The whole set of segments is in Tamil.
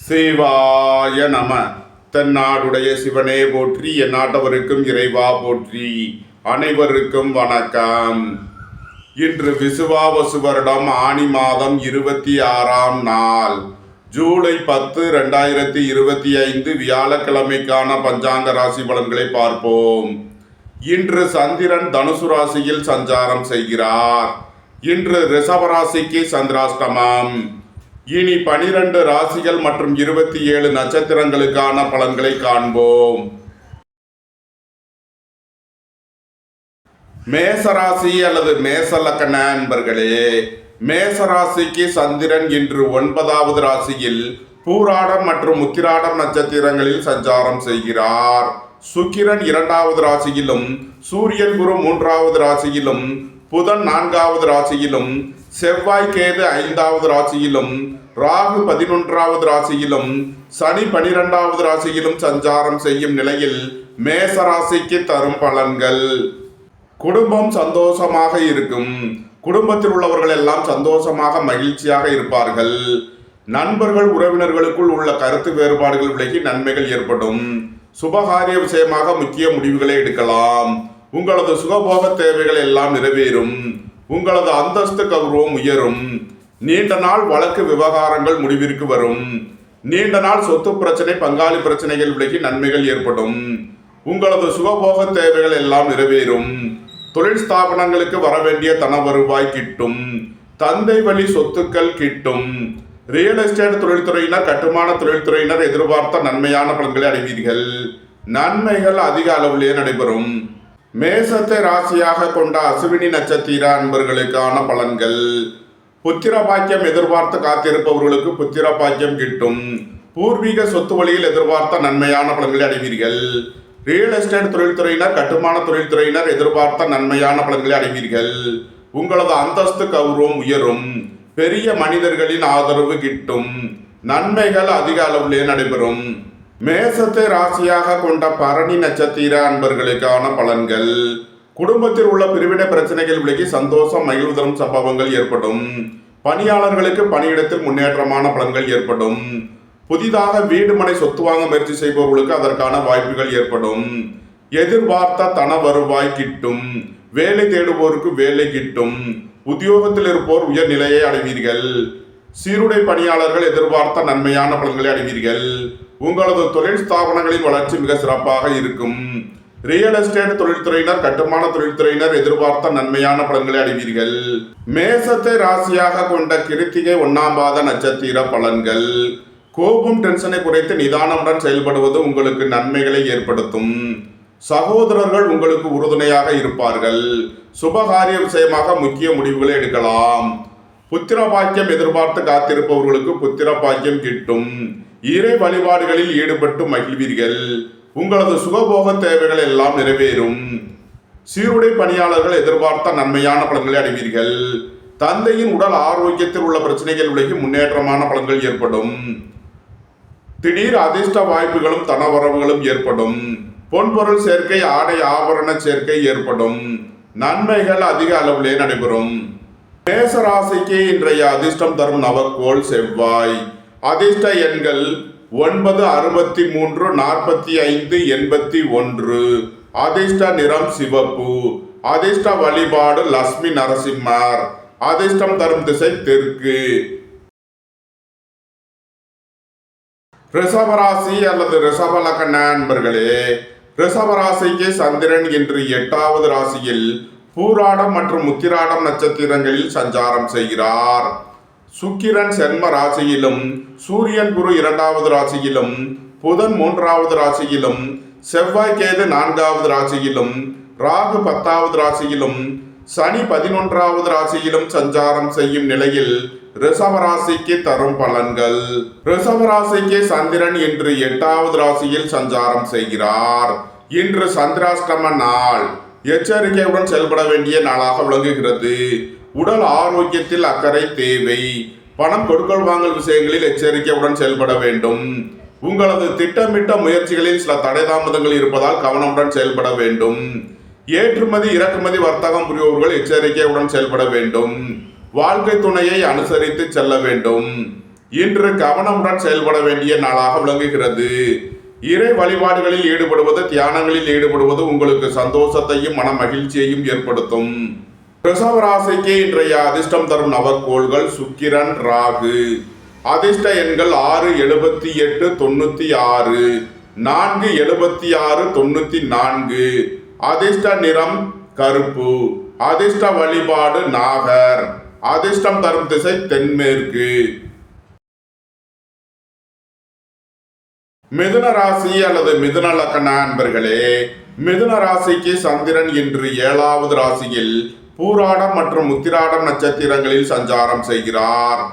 சிவாய நம. தென்னாடுடைய சிவனே போற்றி, என் நாட்டவருக்கும் இறைவா போற்றி. அனைவருக்கும் வணக்கம். இன்று விசுவாவசு வருடம் ஆனி மாதம் 26ஆம் நாள், ஜூலை 10, 2025 வியாழக்கிழமைக்கான பஞ்சாங்க ராசி பலன்களை பார்ப்போம். இன்று சந்திரன் தனுசு ராசியில் சஞ்சாரம் செய்கிறார். இன்று ரிஷபராசிக்கு சந்திராஷ்டமம். இனி 12 ராசிகள் மற்றும் 27 நட்சத்திரங்களுக்கான பலன்களை காண்போம். மேசராசி அல்லது மேசலக்கண நண்பர்களே, மேசராசிக்கு சந்திரன் இன்று 9வது ராசியில் பூராடம் மற்றும் உத்திராடம் நட்சத்திரங்களில் சஞ்சாரம் செய்கிறார். சுக்கிரன் 2வது ராசியிலும், சூரியன் குரு 3வது ராசியிலும், புதன் 4வது ராசியிலும், செவ்வாய் கேது 5வது ராசியிலும், ராகு 11வது ராசியிலும், சனி 12வது ராசியிலும் சஞ்சாரம் செய்யும் நிலையில் மேசராசிக்கு தரும் பலன்கள். குடும்பம் சந்தோஷமாக இருக்கும். குடும்பத்தில் உள்ளவர்கள் எல்லாம் சந்தோஷமாக மகிழ்ச்சியாக இருப்பார்கள். நண்பர்கள் உறவினர்களுக்குள் உள்ள கருத்து வேறுபாடுகள் விலகி நன்மைகள் ஏற்படும். சுபகாரிய விஷயமாக முக்கிய முடிவுகளை எடுக்கலாம். உங்களது சுகபோக தேவைகள் எல்லாம் நிறைவேறும். உங்களது அந்தஸ்து கௌரவம் உயரும். நீண்ட நாள் வழக்கு விவகாரங்கள் முடிவிற்கு வரும். நீண்ட நாள் சொத்து பிரச்சனை, பங்காளி பிரச்சனைகள் விலகி நன்மைகள் ஏற்படும். உங்களது சுகபோக தேவைகள் எல்லாம் நிறைவேறும். தொழில் ஸ்தாபனங்களுக்கு வரவேண்டிய தன வருவாய் கிட்டும். தந்தை வழி சொத்துக்கள் கிட்டும். ரியல் எஸ்டேட் தொழில்துறையினர், கட்டுமான தொழில்துறையினர் எதிர்பார்த்த நன்மையான பலன்களை அடைவீர்கள். நன்மைகள் அதிக அளவிலே நடைபெறும். மேசத்தை ராசியாக கொண்ட அசுவினி நட்சத்திர அன்பர்களுக்கான பலன்கள். புத்திர பாக்கியம் எதிர்பார்த்து காத்திருப்பவர்களுக்கு புத்திர பாக்கியம் கிட்டும். பூர்வீக சொத்து வழியில் எதிர்பார்த்த நன்மையான பலன்களை அடைவீர்கள். ரியல் எஸ்டேட் தொழில்துறையினர், கட்டுமான தொழில்துறையினர் எதிர்பார்த்த நன்மையான பலன்களை அடைவீர்கள். உங்களது அந்தஸ்து கௌரவம் உயரும். பெரிய மனிதர்களின் ஆதரவு கிட்டும். நன்மைகள் அதிக அளவிலே நடைபெறும். மேசத்தை ராசியாக கொண்ட பரணி நட்சத்திர அன்பர்களுக்கான பலன்கள். குடும்பத்தில் உள்ள பிரிவினை பிரச்சனைகள் விலகி சந்தோஷம், மகிழ்வு தரும் சம்பவங்கள் ஏற்படும். பணியாளர்களுக்கு பணியிடத்தில் முன்னேற்றமான பலன்கள் ஏற்படும். புதிதாக வீடு மனை சொத்து வாங்க முயற்சி செய்பவர்களுக்கு அதற்கான வாய்ப்புகள் ஏற்படும். எதிர்பார்த்த தன வருவாய் கிட்டும். வேலை தேடுவோருக்கு வேலை கிட்டும். உத்தியோகத்தில் இருப்போர் உயர்நிலையை அடைவீர்கள். சீருடை பணியாளர்கள் எதிர்பார்த்த நன்மையான பலன்களை அடைவீர்கள். உங்களது தொழில் ஸ்தாபனங்களின் வளர்ச்சி மிக சிறப்பாக இருக்கும். ரியல் எஸ்டேட் தொழில்துறையினர், கட்டுமான தொழில்துறையினர் எதிர்பார்த்த நன்மையான பலன்களை அடைவீர்கள். மேசத்தை ராசியாக கொண்ட கிருத்திகை 1ஆம் பாத நட்சத்திர பலன்கள். கோபம், டென்ஷனை குறைத்து நிதானமுடன் செயல்படுவது உங்களுக்கு நன்மைகளை ஏற்படுத்தும். சகோதரர்கள் உங்களுக்கு உறுதுணையாக இருப்பார்கள். சுபகாரிய விஷயமாக முக்கிய முடிவுகளை எடுக்கலாம். புத்திர பாக்கியம் எதிர்பார்த்து காத்திருப்பவர்களுக்கு புத்திர பாக்கியம் கிட்டும். இறை வழிபாடுகளில் ஈடுபட்டு மகிழ்வீர்கள். உங்களது சுகபோக தேவைகள் எல்லாம் நிறைவேறும். சீருடை பணியாளர்கள் எதிர்பார்த்த நன்மையான பலன்களை அடைவீர்கள். தந்தையின் உடல் ஆரோக்கியத்தில் உள்ள பிரச்சனைகள் விலகி முன்னேற்றமான பலன்கள் ஏற்படும். திடீர் அதிர்ஷ்ட வாய்ப்புகளும் தனவரவுகளும் ஏற்படும். பொன்பொருள் சேர்க்கை, ஆடை ஆபரண சேர்க்கை ஏற்படும். நன்மைகள் அதிக அளவிலே நடைபெறும். மேசராசிக்கு இன்றைய அதிர்ஷ்டம் தரும் நவக்கோள் செவ்வாய். அதிர்ஷ்ட எண்கள் 9, 63, 45, 81. அதிர்ஷ்ட நிறம் சிவப்பு. அதிர்ஷ்ட வழிபாடு லட்சுமி நரசிம்மர். அதிர்ஷ்டம் தரும் திசை தெற்கு. ரிஷபராசி அல்லது ரிஷபலக்கண நண்பர்களே, ரிஷபராசிக்கு சந்திரன் இன்று 8வது ராசியில் பூராடம் மற்றும் உத்திராடம் நட்சத்திரங்களில் சஞ்சாரம் செய்கிறார். சுக்கிரன் சென்ம ராசியிலும், சூரியன் குரு 2வது ராசியிலும், புதன் 3வது ராசியிலும், செவ்வாய் கேது 4வது ராசியிலும், ராகு 10வது ராசியிலும், சனி 11வது ராசியிலும் சஞ்சாரம் செய்யும் நிலையில் ரிஷபராசிக்கு தரும் பலன்கள். ரிஷபராசிக்கு சந்திரன் இன்று 8வது ராசியில் சஞ்சாரம் செய்கிறார். இன்று சந்திராஷ்டம நாள். எச்சரிக்கையுடன் செயல்பட வேண்டிய நாளாக விளங்குகிறது. உடல் ஆரோக்கியத்தில் அக்கறை தேவை. பணம் கொடுக்கல் வாங்கல் விஷயங்களில் எச்சரிக்கையுடன் செயல்பட வேண்டும். உங்களது திட்டமிட்ட முயற்சிகளில் சில தடை தாமதங்கள் இருப்பதால் கவனமுடன் செயல்பட வேண்டும். ஏற்றுமதி இறக்குமதி வர்த்தகம் புரிபவர்கள் எச்சரிக்கையுடன் செயல்பட வேண்டும். வாழ்க்கை துணையை அனுசரித்து செல்ல வேண்டும். இன்று கவனமுடன் செயல்பட வேண்டிய நாளாக விளங்குகிறது. இறை வழிபாடுகளில் ஈடுபடுவது, தியானங்களில் ஈடுபடுவது உங்களுக்கு சந்தோஷத்தையும் மன மகிழ்ச்சியையும் ஏற்படுத்தும். ரிஷப ராசிக்கு இன்றைய அதிர்ஷ்டம் தரும் நவக்கோள்கள் சுக்கிரன், ராகு. அதிர்ஷ்ட எண்கள் 6, 78, 96, 4, 76, 94. அதிர்ஷ்ட நிறம் கருப்பு. அதிர்ஷ்ட வழிபாடு நாகர். அதிர்ஷ்டம் தரும் திசை தென்மேற்கு. மிதுன ராசி அல்லது மிதுன லக்ன அன்பர்களே, மிதுன ராசிக்கு சந்திரன் இன்று 7வது ராசியில் பூராடம் மற்றும் உத்திராடம் நட்சத்திரங்களில் சஞ்சாரம் செய்கிறார்.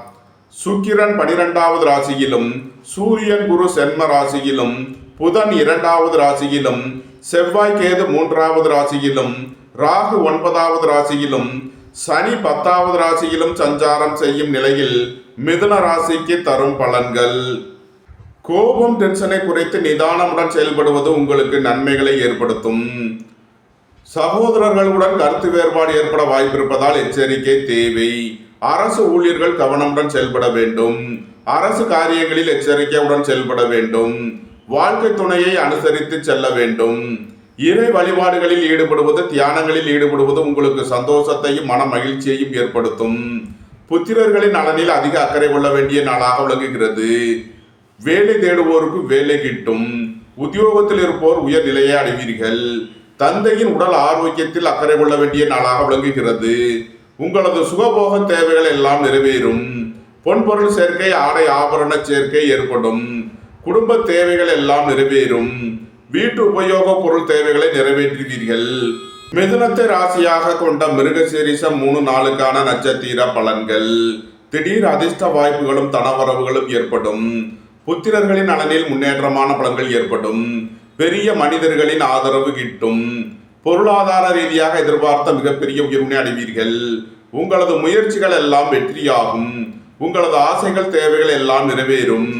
சுக்கிரன் 12வது ராசியிலும், சூரியன் குரு சென்ம ராசியிலும், புதன் 2வது ராசியிலும், செவ்வாய் கேது 3வது ராசியிலும், ராகு 9வது ராசியிலும், சனி 10வது ராசியிலும் சஞ்சாரம் செய்யும் நிலையில் மிதுன ராசிக்கு தரும் பலன்கள். கோபம், டென்ஷனை குறைத்து நிதானமுடன் செயல்படுவது உங்களுக்கு நன்மைகளை ஏற்படுத்தும். சகோதரர்களுடன் கருத்து வேறுபாடு ஏற்பட வாய்ப்பிருப்பதால் எச்சரிக்கை தேவை. அரசு ஊழியர்கள் கவனமுடன் செயல்பட வேண்டும். அரசு காரியங்களில் எச்சரிக்கையுடன் செயல்பட வேண்டும். வாழ்க்கை துணையை அனுசரித்து செல்ல வேண்டும். இறை வழிபாடுகளில் ஈடுபடுவது, தியானங்களில் ஈடுபடுவது உங்களுக்கு சந்தோஷத்தையும் மன மகிழ்ச்சியையும் ஏற்படுத்தும். புத்திரர்களின் நலனில் அதிக அக்கறை கொள்ள வேண்டிய நாளாக விளங்குகிறது. வேலை தேடுவோருக்கு வேலை கிட்டும். உத்தியோகத்தில் இருப்போர் உயர் நிலையை அடைவீர்கள். தந்தையின் உடல் ஆரோக்கியத்தில் அக்கறை கொள்ள வேண்டிய நாளாக விளங்குகிறது. உங்களது சுகபோக தேவைகள் எல்லாம் நிறைவேறும். பொன்பொருள் சேர்க்கை, ஆடை ஆபரண சேர்க்கை ஏற்படும். குடும்ப தேவைகள் எல்லாம் நிறைவேறும். வீட்டு உபயோக பொருள் தேவைகளை நிறைவேற்றுவீர்கள். மிதுனத்தை ராசியாக கொண்ட மிருகசீரிஷம் 3 நாளுக்கான நட்சத்திர பலன்கள். திடீர் அதிர்ஷ்ட வாய்ப்புகளும் தனவரவுகளும் ஏற்படும். புத்திரர்களின் நலனில் முன்னேற்றமான பலன்கள் ஏற்படும். பெரிய மனிதர்களின் ஆதரவு கிட்டும். பொருளாதார ரீதியாக எதிர்பார்த்த மிகப்பெரிய உயர்வினை அடைவீர்கள். உங்களது முயற்சிகள் எல்லாம் வெற்றியாகும். உங்களது ஆசைகள், தேவைகள் எல்லாம் நிறைவேறும்.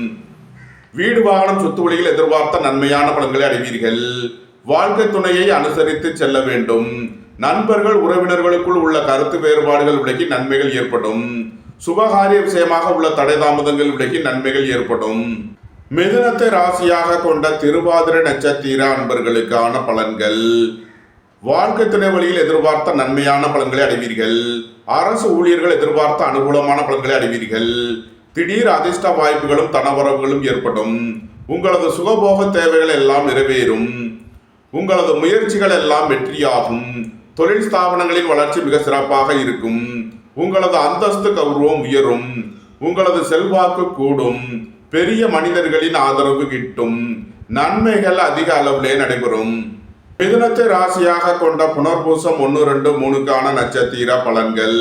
வீடு, வாகனம், சொத்து வழியில் எதிர்பார்த்த நன்மையான பலன்களை அடைவீர்கள். வாழ்க்கை துணையை அனுசரித்து செல்ல வேண்டும். நண்பர்கள், உறவினர்களுக்குள் உள்ள கருத்து வேறுபாடுகள் விலகி நன்மைகள் ஏற்படும். சுபகாரிய விஷயமாக உள்ள தடை தாமதங்கள் விலகி நன்மைகள் ஏற்படும். மிதுனத்தை ராசியாக கொண்ட திருவாதிரை நட்சத்திர அன்பர்களுக்கான பலன்கள். வாழ்க்கை துணை வழியில் எதிர்பார்த்த நன்மையான பலன்களை அடைவீர்கள். அரசு ஊழியர்கள் எதிர்பார்த்த அனுகூலமான பலன்களை அடைவீர்கள். திடீர் அதிர்ஷ்ட வாய்ப்புகளும் தனவரவுகளும் ஏற்படும். உங்களது சுகபோக தேவைகள் எல்லாம் நிறைவேறும். உங்களது முயற்சிகள் எல்லாம் வெற்றியாகும். தொழில் ஸ்தாபனங்களின் வளர்ச்சி மிக சிறப்பாக இருக்கும். உங்களது அந்தஸ்து, கௌரவம் உயரும். உங்களது செல்வாக்கு கூடும். பெரிய மனிதர்களின் ஆதரவு கிட்டும். நன்மைகள் அதிக அளவிலே நடைபெறும். மிதுனத்தை ராசியாக கொண்ட புனர்பூசம் 1, 2, 3க்கான நட்சத்திர பலன்கள்.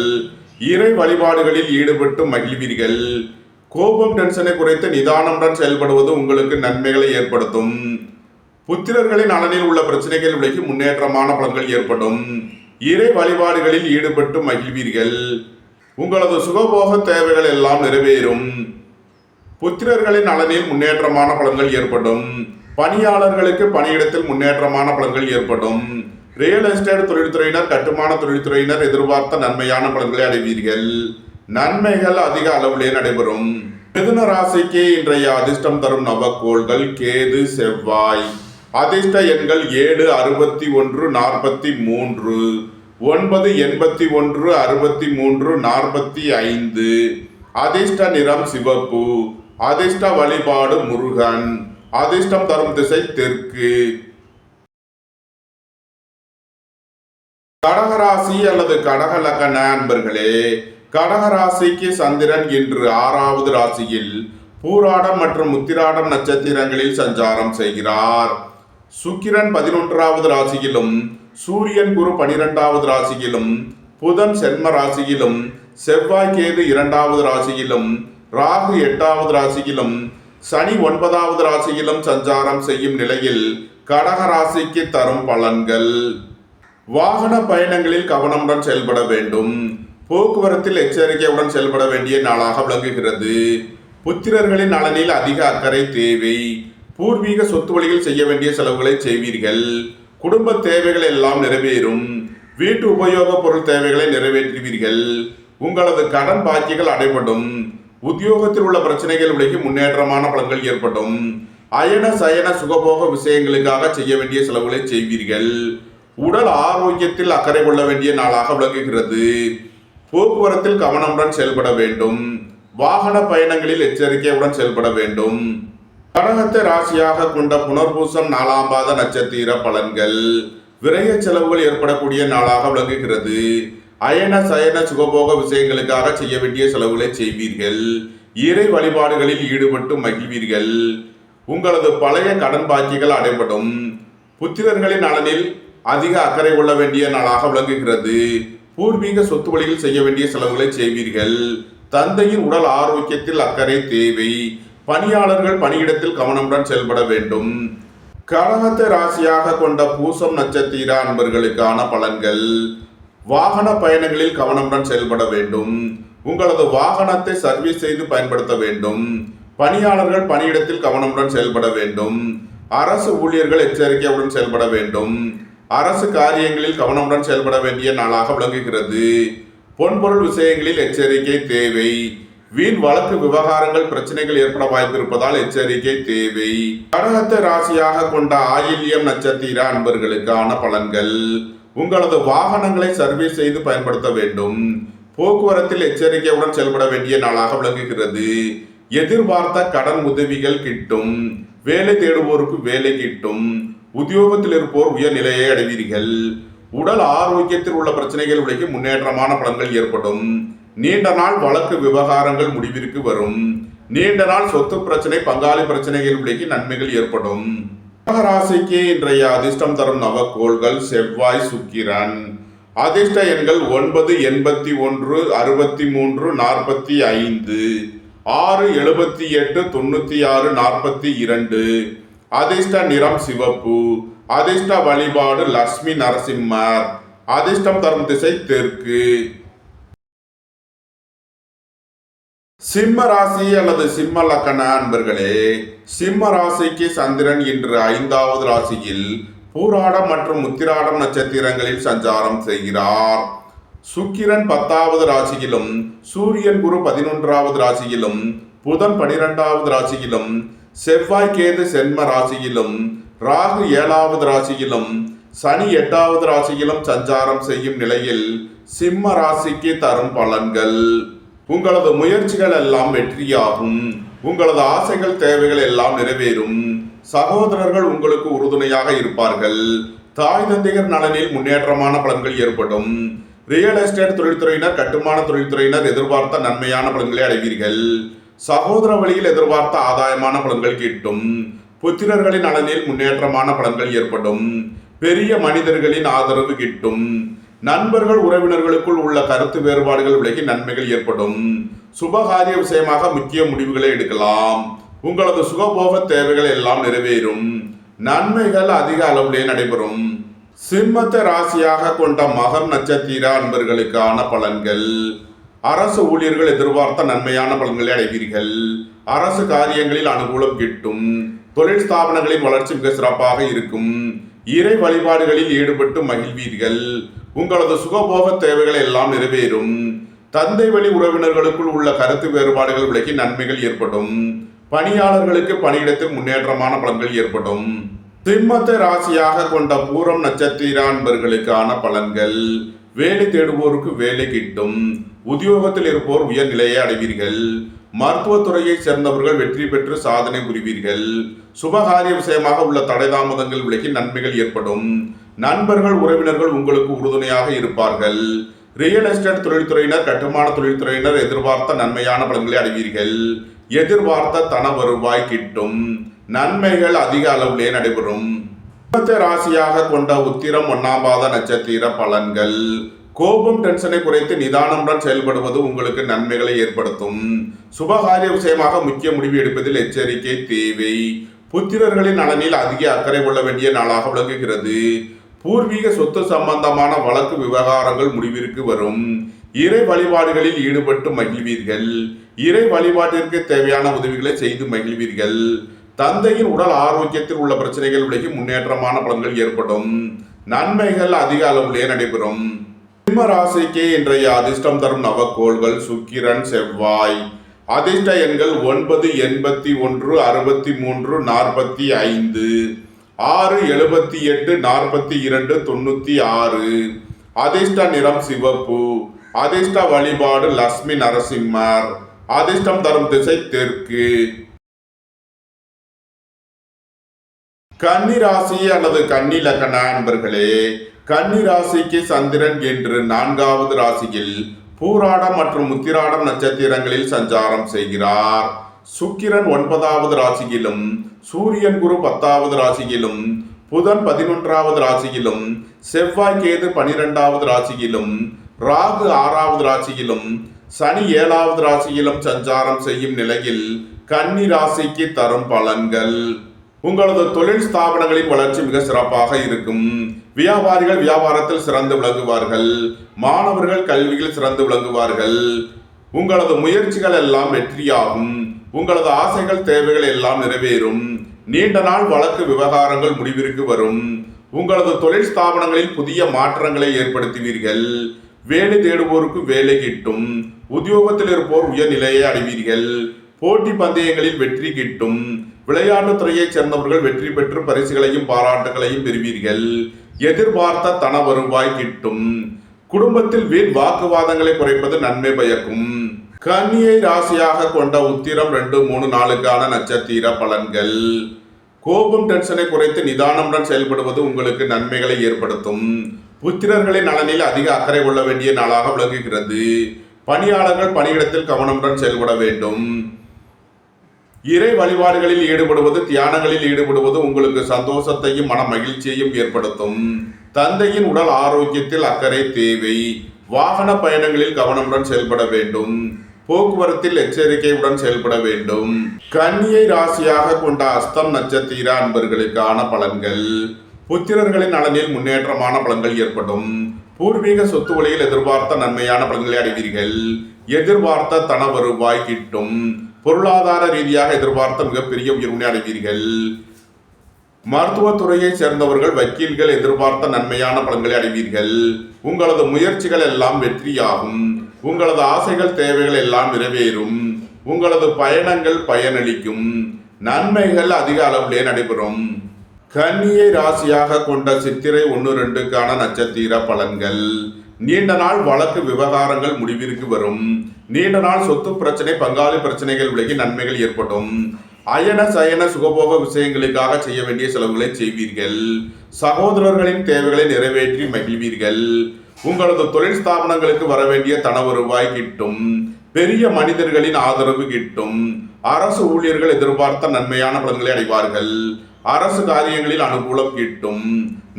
இறை வழிபாடுகளில் ஈடுபட்டு மகிழ்வீர்கள். கோபம், டென்ஷனை குறைத்து நிதானமுடன் செயல்படுவது உங்களுக்கு நன்மைகளை ஏற்படுத்தும். புத்திரர்களின் நலனில் உள்ள பிரச்சனைகள் விலகி முன்னேற்றமான பலன்கள் ஏற்படும். இறை வழிபாடுகளில் ஈடுபட்டு மகிழ்வீர்கள். உங்களது சுகபோக தேவைகள் எல்லாம் நிறைவேறும். புத்திரர்களின் நலனில் முன்னேற்றமான பலன்கள் ஏற்படும். பணியாளர்களுக்கு பணியிடத்தில் முன்னேற்றமான பலன்கள் ஏற்படும். ரியல் எஸ்டேட் தொழில்துறையினர், கட்டுமான தொழில்துறையினர் எதிர்பார்த்த நன்மையான பலன்களை அடைவீர்கள். நன்மைகள் அதிக அளவிலே நடைபெறும். மிதுன ராசிக்கு இன்றைய அதிர்ஷ்டம் தரும் நவக்கோள்கள் கேது, செவ்வாய். அதிர்ஷ்ட எண்கள் 7, 61, 43, 9, 81, 63, 45. அதிர்ஷ்ட நிறம் சிவப்பு. அதிர்ஷ்ட வழிபாடு முருகன். அதிர்ஷ்டம் தரும் திசை தெற்கு. கடகராசி அல்லது கடக லக்ன அன்பர்களே, கடகராசிக்கு சந்திரன் இன்று 6வது ராசியில் பூராடம் மற்றும் உத்திராடம் நட்சத்திரங்களில் சஞ்சாரம் செய்கிறார். சுக்கிரன் 11வது ராசியிலும், சூரியன் குரு 12வது ராசியிலும், புதன் சென்ம ராசியிலும், செவ்வாய் கேது 2வது ராசியிலும், ராகு 8வது ராசியிலும், சனி 9வது ராசியிலும் சஞ்சாரம் செய்யும் நிலையில் கடக ராசிக்கு தரும் பலன்கள். வாகன பயணங்களில் கவனமுடன் செயல்பட வேண்டும். போக்குவரத்தில் எச்சரிக்கையுடன் செயல்பட வேண்டிய நாளாக விளங்குகிறது. புத்திரர்களின் நலனில் அதிக அக்கறை தேவை. பூர்வீக சொத்து வழியில் செய்ய வேண்டிய செலவுகளை செய்வீர்கள். குடும்ப தேவைகள் எல்லாம் நிறைவேறும். வீட்டு உபயோக பொருள் தேவைகளை நிறைவேற்றுவீர்கள். உங்களது கடன் பாக்கிகள் அடைபடும். உத்தியோகத்தில் உள்ள பிரச்சனைகள் விலகி முன்னேற்றமான பலன்கள் ஏற்படும். அயன சயன சுகபோக விஷயங்களுக்காக செய்ய வேண்டிய செலவுகளை செய்வீர்கள். உடல் ஆரோக்கியத்தில் அக்கறை கொள்ள வேண்டிய நாளாக விளங்குகிறது. போக்குவரத்தில் கவனமுடன் செயல்பட வேண்டும். வாகன பயணங்களில் எச்சரிக்கையுடன் செயல்பட வேண்டும். கடகத்தை ராசியாக கொண்ட புனர்பூசம் 4ஆம் பாத நட்சத்திர பலன்கள். விரய செலவுகள் ஏற்படக்கூடிய நாளாக விளங்குகிறது. அயன சயன சுகபோக விஷயங்களுக்காக செய்ய வேண்டிய செலவுகளை செய்வீர்கள். இறை வழிபாடுகளில் ஈடுபட்டு மகிழ்வீர்கள். உங்களது பழைய கடன் பாக்கிகள் அடைபடும். புத்திரர்களின் நலனில் அதிக அக்கறை கொள்ள வேண்டிய நாளாக விளங்குகிறது. பூர்வீக சொத்து வழியில் செய்ய வேண்டிய செலவுகளை செய்வீர்கள். தந்தையின் உடல் ஆரோக்கியத்தில் அக்கறை தேவை. பணியாளர்கள் பணியிடத்தில் கவனமுடன் செயல்பட வேண்டும். கடகத்தை ராசியாக கொண்ட பூசம் நட்சத்திர அன்பர்களுக்கான பலன்கள். வாகன பயணங்களில் கவனமுடன் செயல்பட வேண்டும். உங்களது வாகனத்தை சர்வீஸ் செய்து பயன்படுத்த வேண்டும். பணியாளர்கள் பணியிடத்தில் கவனமுடன் செயல்பட வேண்டும். அரசு ஊழியர்கள் எச்சரிக்கையுடன் செயல்பட வேண்டும். அரசு காரியங்களில் கவனமுடன் செயல்பட வேண்டிய நாளாக விளங்குகிறது. பொன்பொருள் விஷயங்களில் எச்சரிக்கை தேவை. வீண் வழக்கு விவகாரங்கள் பிரச்சனைகள் ஏற்பட வாய்ப்பிருப்பதால் எச்சரிக்கை தேவை. கடகத்தை ராசியாக கொண்ட ஆயில்யம் நட்சத்திர அன்பர்களுக்கான பலன்கள். உங்களது வாகனங்களை சர்வீஸ் செய்து பயன்படுத்த வேண்டும். போக்குவரத்தில் எச்சரிக்கையுடன் செயல்பட வேண்டிய நாளாக விளங்குகிறது. எதிர்பார்த்த கடன் உதவிகள் கிட்டும். வேலை தேடுவோருக்கு வேலை கிட்டும். உத்தியோகத்தில் இருப்போர் உயர்நிலையை அடைவீர்கள். உடல் ஆரோக்கியத்தில் உள்ள பிரச்சனைகள் விலகி முன்னேற்றமான பலன்கள் ஏற்படும். நீண்ட நாள் வழக்கு விவகாரங்கள் முடிவிற்கு வரும். நீண்ட நாள் சொத்து பிரச்சனை பங்காளி பிரச்சனைகள் விலகி நன்மைகள் ஏற்படும். ராசிக்கு இன்றைய அதிர்ஷ்டம் தரும் நவக்கோள்கள் செவ்வாய், சுக்கிரன். அதிர்ஷ்ட எண்கள் 9, 81, 63, 45, 6, 78, 96, 42. அதிர்ஷ்ட நிறம் சிவப்பு. அதிர்ஷ்ட வழிபாடு லட்சுமி நரசிம்மர். அதிர்ஷ்டம் தரும் திசை தெற்கு. சிம்ம ராசி அல்லது சிம்ம லக்கண அன்பர்களே, சிம்ம ராசிக்கு சந்திரன் இன்று 5வது ராசியில் பூராடம் மற்றும் உத்திராடம் நட்சத்திரங்களில் சஞ்சாரம் செய்கிறார். சுக்கிரன் 10வது ராசியிலும், சூரியன் குரு 11வது ராசியிலும், புதன் 12வது ராசியிலும், செவ்வாய் கேது சென்ம ராசியிலும், ராகு 7வது ராசியிலும், சனி 8வது ராசியிலும் சஞ்சாரம் செய்யும் நிலையில் சிம்ம ராசிக்கு தரும் பலன்கள். உங்களது முயற்சிகள் எல்லாம் வெற்றியாகும். உங்களது ஆசைகள் தேவைகள் எல்லாம் நிறைவேறும். சகோதரர்கள் உங்களுக்கு உறுதுணையாக இருப்பார்கள். தாய் தந்தையர் நலனில் முன்னேற்றமான பலன்கள் ஏற்படும். ரியல் எஸ்டேட் தொழில்துறையினர், கட்டுமான தொழில்துறையினர் எதிர்பார்த்த நன்மையான பலன்களை அடைவீர்கள். சகோதர வழியில் எதிர்பார்த்த ஆதாயமான பலன்கள் கிட்டும். புத்திரர்களின் நலனில் முன்னேற்றமான பலன்கள் ஏற்படும். பெரிய மனிதர்களின் ஆதரவு கிட்டும். நண்பர்கள் உறவினர்களுக்குள் உள்ள கருத்து வேறுபாடுகள் விலகி நன்மைகள் ஏற்படும். சுபகாரிய விஷயமாக முக்கிய முடிவுகளை எடுக்கலாம். உங்களது சுகபோக தேவைகள் எல்லாம் நிறைவேறும். நன்மைகள் அதிக அளவிலே நடைபெறும். சிம்மத்தை ராசியாக கொண்ட மகம் நட்சத்திர அன்பர்களுக்கான பலன்கள். அரசு ஊழியர்கள் எதிர்பார்த்த நன்மையான பலன்களை அடைவீர்கள். அரசு காரியங்களில் அனுகூலம் கிட்டும். தொழில் ஸ்தாபனங்களின் வளர்ச்சி மிக சிறப்பாக இருக்கும். இறை வழிபாடுகளில் ஈடுபட்டு மகிழ்வீர்கள். உங்களது சுகபோக தேவைகள் எல்லாம் நிறைவேறும். தந்தை வழி உறவினர்களுக்குள் உள்ள கருத்து வேறுபாடுகள் விலகி நன்மைகள் ஏற்படும். பணியாளர்களுக்கு பணியிடத்தில் முன்னேற்றமான பலன்கள் ஏற்படும். சிம்மத்தை ராசியாக கொண்ட பூரம் நட்சத்திர அன்பர்களுக்கான பலன்கள். வேலை தேடுவோருக்கு வேலை கிட்டும். உத்தியோகத்தில் இருப்போர் உயர்நிலையை அடைவீர்கள். மருத்துவத்துறையை சேர்ந்தவர்கள் வெற்றி பெற்று சாதனை புரிவீர்கள். சுபகாரிய விஷயமாக உள்ள தடை தாமதங்கள் விலகி நன்மைகள் ஏற்படும். நண்பர்கள் உறவினர்கள் உங்களுக்கு உறுதுணையாக இருப்பார்கள். ரியல் எஸ்டேட் தொழில்துறையினர், கட்டுமான தொழில்துறையினர் எதிர்பார்த்த நன்மையான பலன்களை அடைவீர்கள். எதிர்பார்த்த தன வருவாய் கிட்டும். நன்மைகள் அதிக அளவிலே நடைபெறும். ராசியாக கொண்ட உத்திரம் 1ஆம் பாத நட்சத்திர பலன்கள். கோபம் டென்ஷனை குறைத்து நிதானமுடன் செயல்படுவது உங்களுக்கு நன்மைகளை ஏற்படுத்தும். சுபகாரிய விஷயமாக முக்கிய முடிவு எடுப்பதில் எச்சரிக்கை தேவை. புத்திரர்களின் நலனில் அதிக அக்கறை கொள்ள வேண்டிய நாளாக விளங்குகிறது. பூர்வீக சொத்து சம்பந்தமான வழக்கு விவகாரங்கள் முடிவிற்கு வரும். இறை வழிபாடுகளில் ஈடுபட்டு மகிழ்வீர்கள். இறை வழிபாட்டிற்கு தேவையான உதவிகளை செய்து மகிழ்வீர்கள். தந்தையின் உடல் ஆரோக்கியத்தில் உள்ள பிரச்சனைகள் விலகி முன்னேற்றமான பலன்கள் ஏற்படும். நன்மைகள் அதிக அளவிலே நடைபெறும். சிம்ம ராசிக்கு இன்றைய அதிர்ஷ்டம் தரும் நவக்கோள்கள் சுக்கிரன், செவ்வாய். அதிர்ஷ்ட எண்கள் 9, 81, 63, 45, 6, 78, 42, 96. அதிர்ஷ்ட நிறம் சிவப்பு. அதிர்ஷ்ட வழிபாடு லட்சுமி நரசிம்மர். அதிர்ஷ்டம் தரும் திசை தெற்கு. கன்னி ராசி அல்லது கன்னி லக்ன அன்பர்களே, கன்னி ராசிக்கு சந்திரன் என்று 4வது ராசியில் பூராடம் மற்றும் உத்திராடம் நட்சத்திரங்களில் சஞ்சாரம் செய்கிறார். சுக்கிரன் 9வது ராசியிலும், சூரியன் குரு 10வது ராசியிலும், புதன் 11வது ராசியிலும், செவ்வாய் கேது 12வது ராசியிலும், ராகு 6வது ராசியிலும், சனி 7வது ராசியிலும் சஞ்சாரம் செய்யும் நிலையில் கன்னி ராசிக்கு தரும் பலன்கள். உங்களது தொழில் ஸ்தாபனங்களின் வளர்ச்சி மிக சிறப்பாக இருக்கும். வியாபாரிகள் வியாபாரத்தில் சிறந்து விளங்குவார்கள். மாணவர்கள் கல்வியில் சிறந்து விளங்குவார்கள். உங்களது முயற்சிகள் எல்லாம் வெற்றியாகும். உங்களது ஆசைகள் தேவைகள் எல்லாம் நிறைவேறும். நீண்ட நாள் வழக்கு விவகாரங்கள் முடிவிற்கு வரும். உங்களது தொழில் ஸ்தாபனங்களில் புதிய மாற்றங்களை ஏற்படுத்துவீர்கள். வேலை தேடுவோருக்கு வேலை கிட்டும். உத்தியோகத்தில் இருப்போர் உயர்நிலையை அடைவீர்கள். போட்டி பந்தயங்களில் வெற்றி கிட்டும். விளையாட்டுத் துறையைச் சேர்ந்தவர்கள் வெற்றி பெற்று பரிசுகளையும் பாராட்டுகளையும் பெறுவீர்கள். எதிர்பார்த்த தன வருவாய் கிட்டும். குடும்பத்தில் வீண் வாக்குவாதங்களை குறைப்பது நன்மை பயக்கும். கன்னியை ராசியாக கொண்ட உத்திரம் 2, 3, 4க்கான நட்சத்திர பலன்கள். கோபம் டென்ஷனை குறைத்து நிதானமுடன் செயல்படுவது உங்களுக்கு நன்மைகளை ஏற்படுத்தும். புத்திரர்களின் நலனில் அதிக அக்கறை கொள்ள வேண்டிய நாளாக விளங்குகிறது. பணியாளர்கள் பணியிடத்தில் கவனமுடன் செயல்பட வேண்டும். இறை வழிபாடுகளில் ஈடுபடுவது, தியானங்களில் ஈடுபடுவது உங்களுக்கு சந்தோஷத்தையும் மன மகிழ்ச்சியையும் ஏற்படுத்தும். தந்தையின் உடல் ஆரோக்கியத்தில் அக்கறை தேவை. வாகன பயணங்களில் கவனமுடன் செயல்பட வேண்டும். போக்குவரத்தில் எச்சரிக்கையுடன் செயல்பட வேண்டும். கன்னியை ராசியாக கொண்ட அஸ்தம் நட்சத்திர அன்பர்களுக்கான பலன்கள். புத்திரர்களின் நலனில் முன்னேற்றமான பலன்கள் ஏற்படும். பூர்வீக சொத்து வழியில் எதிர்பார்த்த நன்மையான பலன்களை அடைவீர்கள். எதிர்பார்த்த தன வருவாய் கிட்டும். பொருளாதார ரீதியாக எதிர்பார்த்த மிகப்பெரிய உயர்வினை அடைவீர்கள். மருத்துவத்துறையை சேர்ந்தவர்கள் வக்கீல்கள் எதிர்பார்த்த நன்மையான பலன்களை அடைவீர்கள். உங்களது முயற்சிகள் எல்லாம் வெற்றியாகும். உங்களது ஆசைகள் தேவைகள் எல்லாம் நிறைவேறும். உங்களது பயணங்கள் பயனளிக்கும். நன்மைகள் அதிக அளவிலே நடைபெறும். கன்னியை ராசியாக கொண்ட சித்திரை 1, 2க்கான நட்சத்திர பலன்கள். நீண்ட நாள் வழக்கு விவகாரங்கள் முடிவிற்கு வரும். நீண்ட நாள் சொத்து பிரச்சனை, பங்காளி பிரச்சனைகள் விலகி நன்மைகள் ஏற்படும். அயன சயன சுகபோக விஷயங்களுக்காக செய்ய வேண்டிய செலவுகளை செய்வீர்கள். சகோதரர்களின் தேவைகளை நிறைவேற்றி மகிழ்வீர்கள். உங்களது தொழில் ஸ்தாபனங்களுக்கு வர வேண்டிய தன வருவாய் கிட்டும். பெரிய மனிதர்களின் ஆதரவு கிட்டும். அரசு ஊழியர்கள் எதிர்பார்த்த நன்மையான பலன்களை அடைவார்கள். அரசு காரியங்களில் அனுகூலம் கிட்டும்.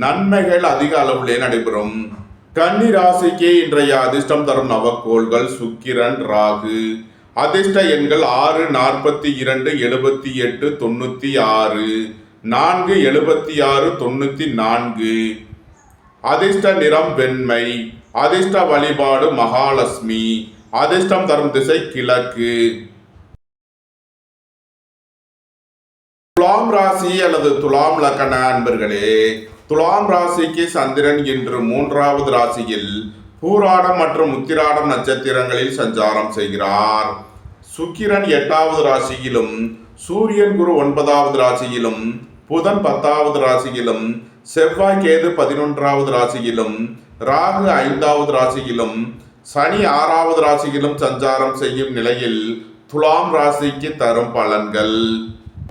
நன்மைகள் அதிக அளவிலே நடைபெறும். கன்னி ராசிக்கு இன்றைய அதிர்ஷ்டம் தரும் நவக்கோள்கள் சுக்கிரன், ராகு. அதிர்ஷ்ட எண்கள் 6, 42, 78, 96, 4, 76, 94. அதிர்ஷ்ட நிறம் வெண்மை. அதிர்ஷ்ட வழிபாடு மகாலட்சுமி. அதிர்ஷ்டம் தரும் திசை கிழக்கு. துலாம் ராசி அல்லது துலாம் லக்ன அன்பர்களே, துலாம் ராசிக்கு சந்திரன் இன்று 3வது ராசியில் பூராடம் மற்றும் உத்திராடம் நட்சத்திரங்களில் சஞ்சாரம் செய்கிறார். சுக்கிரன் 8வது ராசியிலும், சூரியன் குரு 9வது ராசியிலும், புதன் 10வது ராசியிலும், செவ்வாய் கேது 11வது ராசியிலும், ராகு 5வது ராசியிலும், சனி 6வது ராசியிலும் சஞ்சாரம் செய்யும் நிலையில் துலாம் ராசிக்கு தரும் பலன்கள்.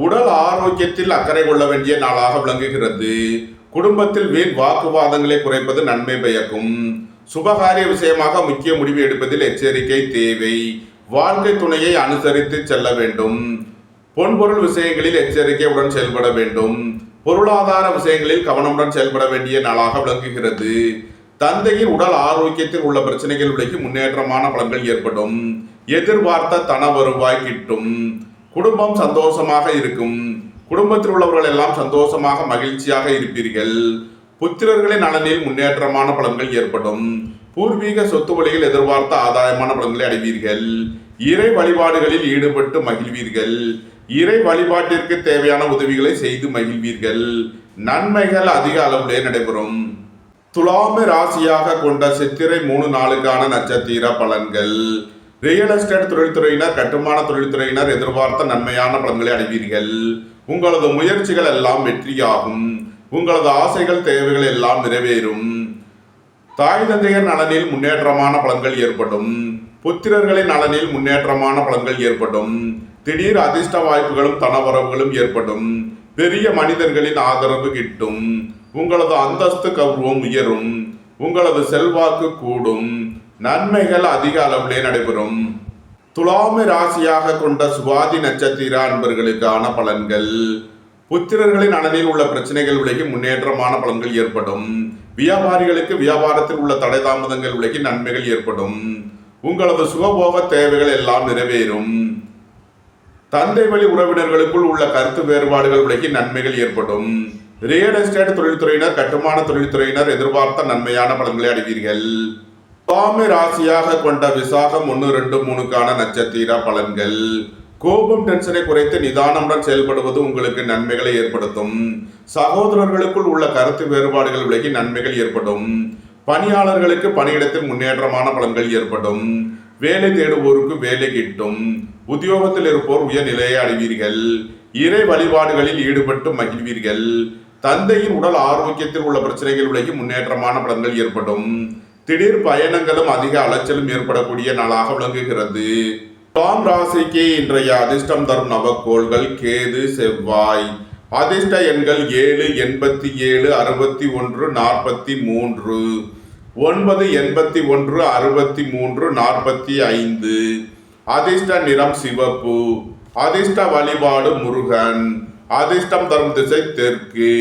உடல் ஆரோக்கியத்தில் அக்கறை கொள்ள வேண்டிய நாளாக விளங்குகிறது. குடும்பத்தில் வீண் வாக்குவாதங்களை குறைப்பது நன்மை பயக்கும். சுபகாரிய விஷயமாக முக்கிய முடிவு எடுப்பதில் எச்சரிக்கை தேவை. வாழ்க்கை துணையை அனுசரித்து செல்ல வேண்டும். பொன்பொருள் விஷயங்களில் எச்சரிக்கையுடன் செயல்பட வேண்டும். பொருளாதார விஷயங்களில் கவனமுடன் செயல்பட வேண்டிய நாளாக விளங்குகிறது. தந்தையின் உடல் ஆரோக்கியத்தில் உள்ள பிரச்சனைகள் விலகி முன்னேற்றமான பலன்கள் ஏற்படும். எதிர்பார்த்த தன வருவாய் கிட்டும். குடும்பம் சந்தோஷமாக இருக்கும். குடும்பத்தில் உள்ளவர்கள் எல்லாம் சந்தோஷமாக மகிழ்ச்சியாக இருப்பீர்கள். புத்திரர்களின் நலனில் முன்னேற்றமான பலன்கள் ஏற்படும். பூர்வீக சொத்து வழியில் எதிர்பார்த்த ஆதாயமான பலன்களை அடைவீர்கள். இறை வழிபாடுகளில் ஈடுபட்டு மகிழ்வீர்கள். இறை வழிபாட்டிற்கு தேவையான உதவிகளை செய்து மகிழ்வீர்கள். நன்மைகள் அதிக அளவிலே நடைபெறும். துலாம ராசியாக கொண்ட சித்திரை 3, 4க்கான நட்சத்திர பலன்கள். ரியல் எஸ்டேட் தொழில்துறையினர், கட்டுமான தொழில்துறையினர் எதிர்பார்த்த நன்மையான பலன்களை அடைவீர்கள். உங்களது முயற்சிகள் எல்லாம் வெற்றியாகும். உங்களது ஆசைகள், தேவைகள் எல்லாம் நிறைவேறும். தாய் தந்தையர் நலனில் முன்னேற்றமான பலன்கள் ஏற்படும். புத்திரர்களின் நலனில் முன்னேற்றமான பலன்கள் ஏற்படும். திடீர் அதிர்ஷ்ட வாய்ப்புகளும் தனவரவுகளும் ஏற்படும். பெரிய மனிதர்களின் ஆதரவு கிட்டும். உங்களது அந்தஸ்து, கௌரவம் உயரும். உங்களது செல்வாக்கு கூடும். நன்மைகள் அதிக அளவிலே நடைபெறும். துலாமை ராசியாக கொண்ட சுவாதி நட்சத்திர அன்பர்களுக்கான பலன்கள். புத்திரர்களின் நலனில் உள்ள பிரச்சனைகள் விலகி முன்னேற்றமான பலன்கள் ஏற்படும். வியாபாரிகளுக்கு வியாபாரத்தில் உள்ள தடை தாமதங்கள் விலகி நன்மைகள் ஏற்படும். உங்களது சுகபோக தேவைகள் எல்லாம் நிறைவேறும். தந்தை வழி உறவினர்களுக்குள் உள்ள கருத்து வேறுபாடுகள் விலகி நன்மைகள் ஏற்படும். ரியல் எஸ்டேட் தொழில்துறையினர், கட்டுமான தொழில்துறையினர் எதிர்பார்த்த நன்மையான பலன்களை அடைவீர்கள். துலாமை ராசியாக கொண்ட விசாகம் 1, 2, 3க்கான நட்சத்திர பலன்கள். கோபம், டென்ஷனை குறைத்து நிதானமுடன் செயல்படுவது உங்களுக்கு நன்மைகளை ஏற்படுத்தும். சகோதரர்களுக்குள் உள்ள கருத்து வேறுபாடுகள் விலகி நன்மைகள் ஏற்படும். பணியாளர்களுக்கு பணியிடத்தில் முன்னேற்றமான பலன்கள் ஏற்படும். வேலை தேடுவோருக்கு வேலை கிட்டும். உத்தியோகத்தில் இருப்போர் உயர்நிலையை அடைவீர்கள். இறை வழிபாடுகளில் ஈடுபட்டு மகிழ்வீர்கள். தந்தையின் உடல் ஆரோக்கியத்தில் உள்ள பிரச்சனைகள் விலகி முன்னேற்றமான பலன்கள் ஏற்படும். திடீர் பயணங்களும் அதிக அலைச்சலும் ஏற்படக்கூடிய நாளாக விளங்குகிறது. துலாம் ராசிக்கு இன்றைய அதிர்ஷ்டம் தரும் நவக்கோள்கள் கேது, செவ்வாய். அதிர்ஷ்ட எண்கள் 7, 87, 61, 43, 9, 81, 63, 45. அதிர்ஷ்ட நிறம் சிவப்பு. அதிர்ஷ்ட வழிபாடு முருகன். அதிர்ஷ்டம் தரும் திசை தெற்கு.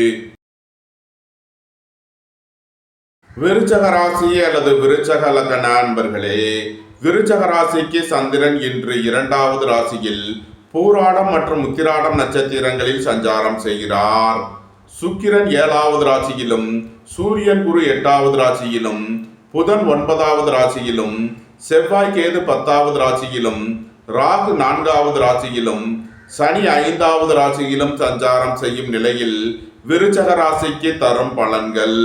விருச்சக ராசி அல்லது விருச்சக லக்ன அன்பர்களே, விருச்சக ராசிக்கு சந்திரன் இன்று 2வது ராசியில் பூராடம் மற்றும் உத்திராடம் நட்சத்திரங்களில் சஞ்சாரம் செய்கிறார். சுக்கிரன் 7வது ராசியிலும், சூரியன் குரு 8வது ராசியிலும், புதன் 9வது ராசியிலும், செவ்வாய் கேது 10வது ராசியிலும், ராகு 4வது ராசியிலும், சனி 5வது ராசியிலும் சஞ்சாரம் செய்யும் நிலையில் விருச்சக ராசிக்கு தரும் பலன்கள்.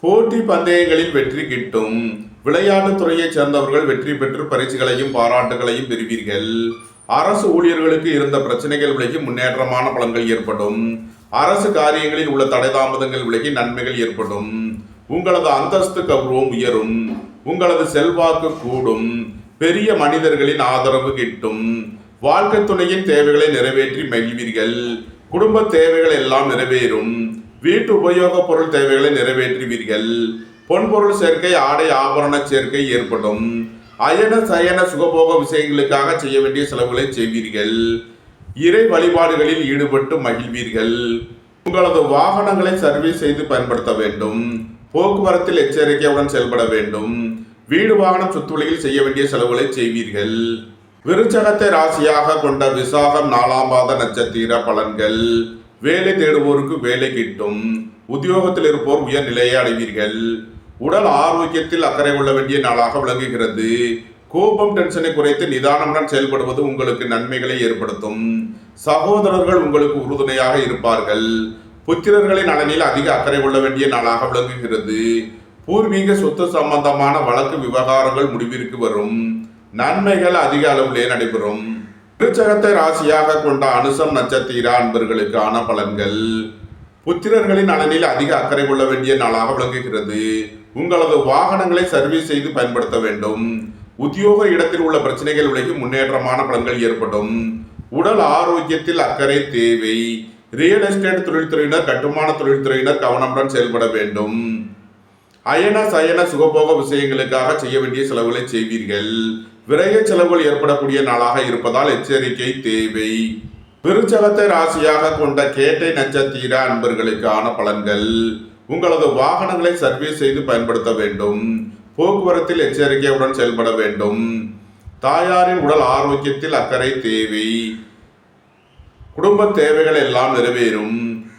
போட்டி பந்தயங்களில் வெற்றி கிட்டும். விளையாட்டுத் துறையைச் சேர்ந்தவர்கள் வெற்றி பெற்று பரிசுகளையும் பாராட்டுகளையும் பெறுவீர்கள். அரசு ஊழியர்களுக்கு இருந்த பிரச்சனைகள் விலகி முன்னேற்றமான பலன்கள் ஏற்படும். அரசு காரியங்களில் உள்ள தடை தாமதங்கள் விலகி நன்மைகள் ஏற்படும். உங்களது அந்தஸ்து, கௌரவம் உயரும். உங்களது செல்வாக்கு கூடும். பெரிய மனிதர்களின் ஆதரவு கிட்டும். வாழ்க்கை துணையின் தேவைகளை நிறைவேற்றி மகிழ்வீர்கள். குடும்ப தேவைகள் எல்லாம் நிறைவேறும். வீட்டு உபயோக பொருள் தேவைகளை நிறைவேற்றுவீர்கள். பொன்பொருள் சேர்க்கை, ஆடை ஆபரண சேர்க்கை ஏற்படும். அயன சயன சுகபோக விஷயங்களுக்காக செய்ய வேண்டிய செலவுகளை செய்வீர்கள். இறை வழிபாடுகளில் ஈடுபட்டு மகிழ்வீர்கள். உங்களது வாகனங்களை சர்வீஸ் செய்து பயன்படுத்த வேண்டும். போக்குவரத்தில் எச்சரிக்கையுடன் செயல்பட வேண்டும். வீடு வாகனம் சுற்றுவழியில் செய்ய வேண்டிய செலவுகளை செய்வீர்கள். விருச்சகத்தை ராசியாக கொண்ட விசாகம் 4ஆம் பாத நட்சத்திர பலன்கள். வேலை தேடுவோருக்கு வேலை கிட்டும். உத்தியோகத்தில் இருப்போர் உயர்நிலையை அடைவீர்கள். உடல் ஆரோக்கியத்தில் அக்கறை கொள்ள வேண்டிய நாளாக விளங்குகிறது. கோபம், டென்ஷனை குறைத்து நிதானமுடன் செயல்படுவது உங்களுக்கு நன்மைகளை ஏற்படுத்தும். சகோதரர்கள் உங்களுக்கு உறுதுணையாக இருப்பார்கள். புத்திரர்களின் நலனில் அதிக அக்கறை கொள்ள வேண்டிய நாளாக விளங்குகிறது. பூர்வீக சொத்து சம்பந்தமான வழக்கு விவகாரங்கள் முடிவிற்கு வரும். நன்மைகள் அதிக அளவிலே நடைபெறும். விருச்சகத்தை ராசியாக கொண்ட அனுசம் நட்சத்திர அன்பர்களுக்கான பலன்கள். புத்திரர்களின் நலனில் அதிக அக்கறை கொள்ள வேண்டிய நாளாக விளங்குகிறது. உங்களது வாகனங்களை சர்வீஸ் செய்து பயன்படுத்த வேண்டும். உத்தியோக இடத்தில் உள்ள பிரச்சனைகள் விலகி முன்னேற்றமான பலன்கள் ஏற்படும். உடல் ஆரோக்கியத்தில் அக்கறை தேவை. ரியல் எஸ்டேட் தொழில்துறையினர், கட்டுமான தொழில்துறையினர் கவனமுடன் செயல்பட வேண்டும். அயன சயன சுகபோக விஷயங்களுக்காக செய்ய வேண்டிய செலவுகளை செய்வீர்கள். விரைய செலவுகள் ஏற்படக்கூடிய நாளாக இருப்பதால் எச்சரிக்கை தேவை. விருச்சகத்தை ராசியாக கொண்ட கேட்டை நட்சத்திர அன்பர்களுக்கான பலன்கள். உங்களது வாகனங்களை சர்வீஸ் செய்து பயன்படுத்த வேண்டும். போக்குவரத்தில் எச்சரிக்கையுடன் செயல்பட வேண்டும். தாயாரின் உடல் ஆரோக்கியத்தில் அக்கறை தேவை. குடும்ப தேவைகள் எல்லாம் நிறைவேறும்.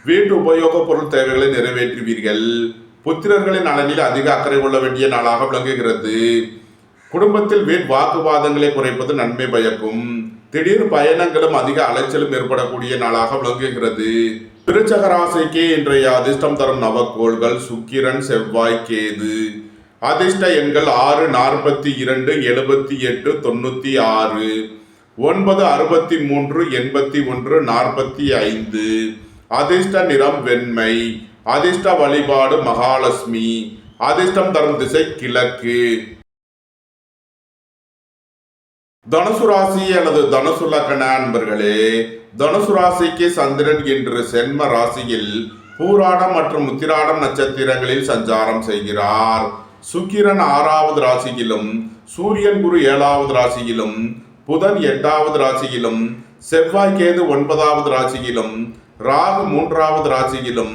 வீட்டு உபயோக பொருள் தேவைகளை நிறைவேற்றுவீர்கள். புத்திரர்களின் நலனில் அதிக அக்கறை கொள்ள வேண்டிய நாளாக விளங்குகிறது. குடும்பத்தில் வீண் வாக்குவாதங்களை குறைப்பது நன்மை பயக்கும். திடீர் பயணங்களும் அதிக அலைச்சலும் ஏற்படக்கூடிய நாளாக விளங்குகிறது. விருச்சக ராசிக்கு இன்றைய அதிர்ஷ்டம் தரும் நவக்கோள்கள் சுக்கிரன், செவ்வாய், கேது. அதிர்ஷ்ட எண்கள் 6, 42, 78, 96, 9, 63, 81, 45. அதிர்ஷ்ட நிறம் வெண்மை. அதிர்ஷ்ட வழிபாடு மகாலட்சுமி. அதிர்ஷ்டம் தரும் திசை கிழக்கு. தனுசு ராசி அல்லது தனுசு லக்ன அன்பர்களே, தனுசு ராசிக்கு சந்திரன் இன்று சென்ம ராசியில் பூராடம் மற்றும் உத்திராடம் நட்சத்திரங்களில் சஞ்சாரம் செய்கிறார். சுக்கிரன் 6வது ராசியிலும், சூரியன் குரு 7வது ராசியிலும், புதன் 8வது ராசியிலும், செவ்வாய் கேது 9வது ராசியிலும், ராகு 3வது ராசியிலும்,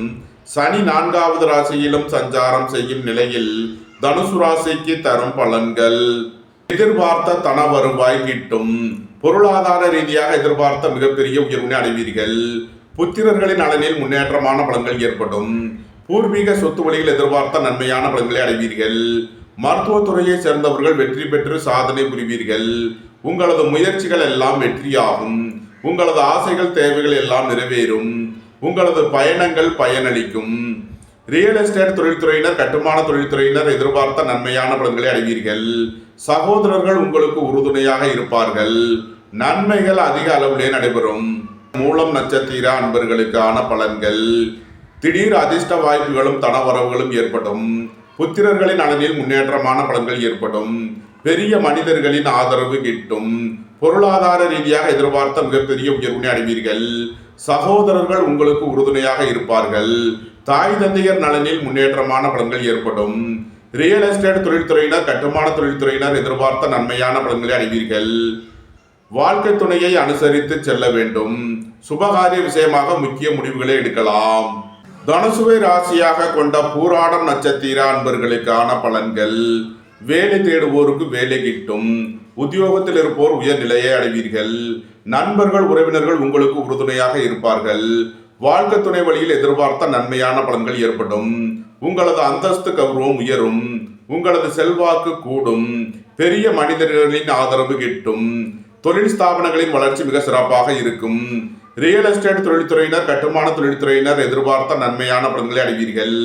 சனி 4வது ராசியிலும் சஞ்சாரம் செய்யும் நிலையில் தனுசு ராசிக்கு தரும் பலன்கள். எதிர்பார்த்த தன வருவாய் கிட்டும். பொருளாதார ரீதியாக எதிர்பார்த்த மிகப்பெரிய உயர்வினை அடைவீர்கள். புத்திரர்களின் நலனில் முன்னேற்றமான பலன்கள் ஏற்படும். பூர்வீக சொத்து வழியில் எதிர்பார்த்த நன்மையான பலன்களை அடைவீர்கள். மருத்துவத்துறையை சேர்ந்தவர்கள் வெற்றி பெற்று சாதனை புரிவீர்கள். உங்களது முயற்சிகள் எல்லாம் வெற்றியாகும். உங்களது ஆசைகள் தேவைகள் எல்லாம் நிறைவேறும். உங்களது பயணங்கள் பயனளிக்கும். ரியல் எஸ்டேட் தொழில்துறையினர், கட்டுமான தொழில்துறையினர் எதிர்பார்த்த நன்மையான பலன்களை அடைவீர்கள். சகோதரர்கள் உங்களுக்கு உறுதுணையாக இருப்பார்கள். நன்மைகள் அதிக அளவிலே நடைபெறும். மூலம் நட்சத்திர அன்பர்களுக்கான பலன்கள். திடீர் அதிர்ஷ்ட வாய்ப்புகளும் தனவரவுகளும் ஏற்படும். புத்திரர்களின் நலனில் முன்னேற்றமான பலன்கள் ஏற்படும். பெரிய மனிதர்களின் ஆதரவு கிட்டும். பொருளாதார ரீதியாக எதிர்பார்த்த மிகப்பெரிய உயர்வினை அடைவீர்கள். சகோதரர்கள் உங்களுக்கு உறுதுணையாக இருப்பார்கள். தாய் தந்தையர் நலனில் முன்னேற்றமான பலன்கள் ஏற்படும். ரியல் எஸ்டேட் தொழில்துறையினர், கட்டுமான தொழில்துறையினர் எதிர்பார்த்த நன்மையான பலன்களை அடைவீர்கள். வாழ்க்கை துணையை அனுசரித்து செல்ல வேண்டும். சுபகாரிய விஷயமாக முக்கிய முடிவுகளை எடுக்கலாம். தனுசுவை ராசியாக கொண்ட பூராடம் நட்சத்திர அன்பர்களுக்கான பலன்கள். வேலை தேடுவோருக்கு வேலை கிட்டும். உத்தியோகத்தில் இருப்போர் உயர்நிலையை அடைவீர்கள். நண்பர்கள், உறவினர்கள் உங்களுக்கு உறுதுணையாக இருப்பார்கள். வாழ்க்கை துணை வழியில் எதிர்பார்த்த நன்மையான பலன்கள் ஏற்படும். உங்களது அந்தஸ்து கௌரவம் உயரும். உங்களது செல்வாக்கு கூடும். பெரிய மனிதர்களின் ஆதரவு கிட்டும். தொழில் ஸ்தாபனங்களின் வளர்ச்சி மிக சிறப்பாக இருக்கும். ரியல் எஸ்டேட் தொழில்துறையினர், கட்டுமான தொழில்துறையினர் எதிர்பார்த்த நன்மையான பலன்களை அடைவீர்கள்.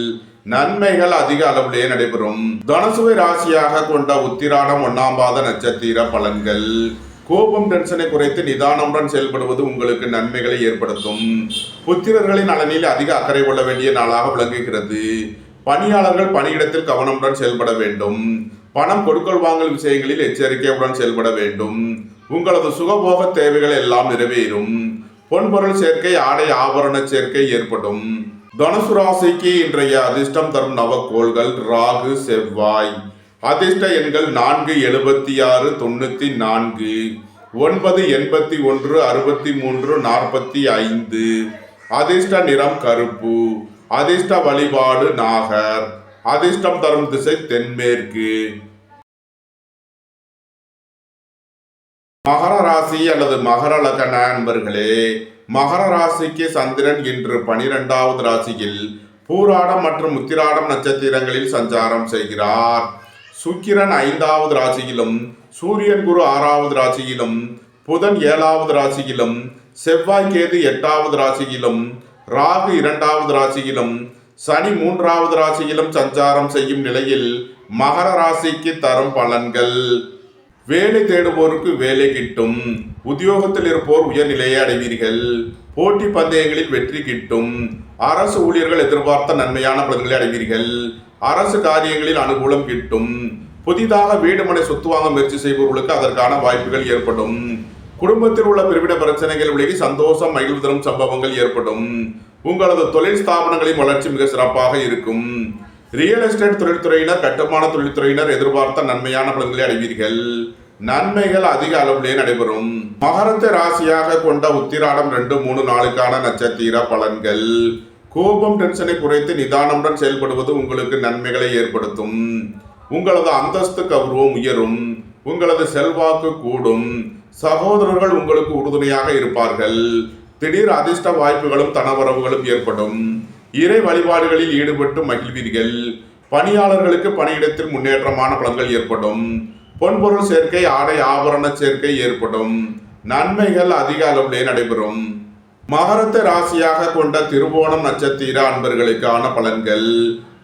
நன்மைகள் அதிக அளவிலே நடைபெறும். தனுசுவை ராசியாக கொண்ட உத்திராடம் 1ஆம் பாத நட்சத்திர பலன்கள். கோபம், டென்ஷனை குறைத்து நிதானமுடன் செயல்படுவது உங்களுக்கு நன்மைகளை ஏற்படுத்தும். புத்திரர்களின் நலனில் அதிக அக்கறை கொள்ள வேண்டிய நாளாக விளங்குகிறது. பணியாளர்கள் பணியிடத்தில் கவனமுடன் செயல்பட வேண்டும். பணம் கொடுக்கல் வாங்கல் விஷயங்களில் எச்சரிக்கையுடன் செயல்பட வேண்டும். உங்களது சுகபோக தேவைகள் எல்லாம் நிறைவேறும். பொன்பொருள் சேர்க்கை, ஆடை ஆபரண சேர்க்கை ஏற்படும். தனுசு ராசிக்கு இன்றைய அதிர்ஷ்டம் தரும் நவக்கோள்கள் ராகு, செவ்வாய். அதிர்ஷ்ட எண்கள் 4, 76, 94, 9, 81, 63, 45. அதிர்ஷ்ட நிறம் கருப்பு. அதிர்ஷ்ட வழிபாடு நாகர். அதிர்ஷ்டம் தரும் திசை தென்மேற்கு. மகர ராசி அல்லது மகர லக்ன அன்பர்களே, மகர ராசிக்கு சந்திரன் இன்று 12வது ராசியில் பூராடம் மற்றும் உத்திராடம் நட்சத்திரங்களில் சஞ்சாரம் செய்கிறார். சுக்கிரன் 5வது ராசியிலும், சூரியன் குரு 6வது ராசியிலும், புதன் 7வது ராசியிலும், செவ்வாய் கேது 8வது ராசியிலும், ராகு 2வது ராசியிலும், சனி 3வது ராசியிலும் சஞ்சாரம் செய்யும் நிலையில் மகர ராசிக்கு தரும் பலன்கள். வேலை தேடுவோருக்கு வேலை கிட்டும். உத்தியோகத்தில் இருப்போர் உயர்நிலையை அடைவீர்கள். போட்டி பந்தயங்களில் வெற்றி கிட்டும். அரசு ஊழியர்கள் எதிர்பார்த்த நன்மையான பலன்களை அடைவீர்கள். அரசு காரியங்களில் அனுகூலம் கிட்டும். புதிதாக வீடு மனை சொத்து வாங்க முயற்சி செய்பவர்களுக்கு அதற்கான வாய்ப்புகள் ஏற்படும். குடும்பத்தில் உள்ள பிரிவிட பிரச்சனைகள் விலகி சந்தோஷம், மகிழ்வு தரும் சம்பவங்கள் ஏற்படும். உங்களது தொழில் ஸ்தாபனங்களின் வளர்ச்சி மிக சிறப்பாக இருக்கும். ரியல் எஸ்டேட் தொழில்துறையினர், கட்டுமான தொழில்துறையினர் எதிர்பார்த்த நன்மையான பலன்களை அடைவீர்கள். நன்மைகள் அதிக அளவிலே நடைபெறும். மகரத்தை ராசியாக கொண்ட உத்திராடம் 2, 3, 4க்கான நட்சத்திர பலன்கள். கோபம், டென்ஷனை குறைத்து நிதானமுடன் செயல்படுவது உங்களுக்கு நன்மைகளை ஏற்படுத்தும். உங்களது அந்தஸ்து கௌரவம் உயரும். உங்களது செல்வாக்கு கூடும். சகோதரர்கள் உங்களுக்கு உறுதுணையாக இருப்பார்கள். திடீர் அதிர்ஷ்ட வாய்ப்புகளும் தனவரவுகளும் ஏற்படும். இறை வழிபாடுகளில் ஈடுபட்டு மகிழ்வீர்கள். பணியாளர்களுக்கு பணியிடத்தில் முன்னேற்றமான பலன்கள் ஏற்படும். பொன்பொருள் சேர்க்கை, ஆடை ஆபரண சேர்க்கை ஏற்படும். நன்மைகள் அதிக அளவிலே நடைபெறும். மகரத்தை ராசியாக கொண்ட திருவோணம் நட்சத்திர அன்பர்களுக்கான பலன்கள்.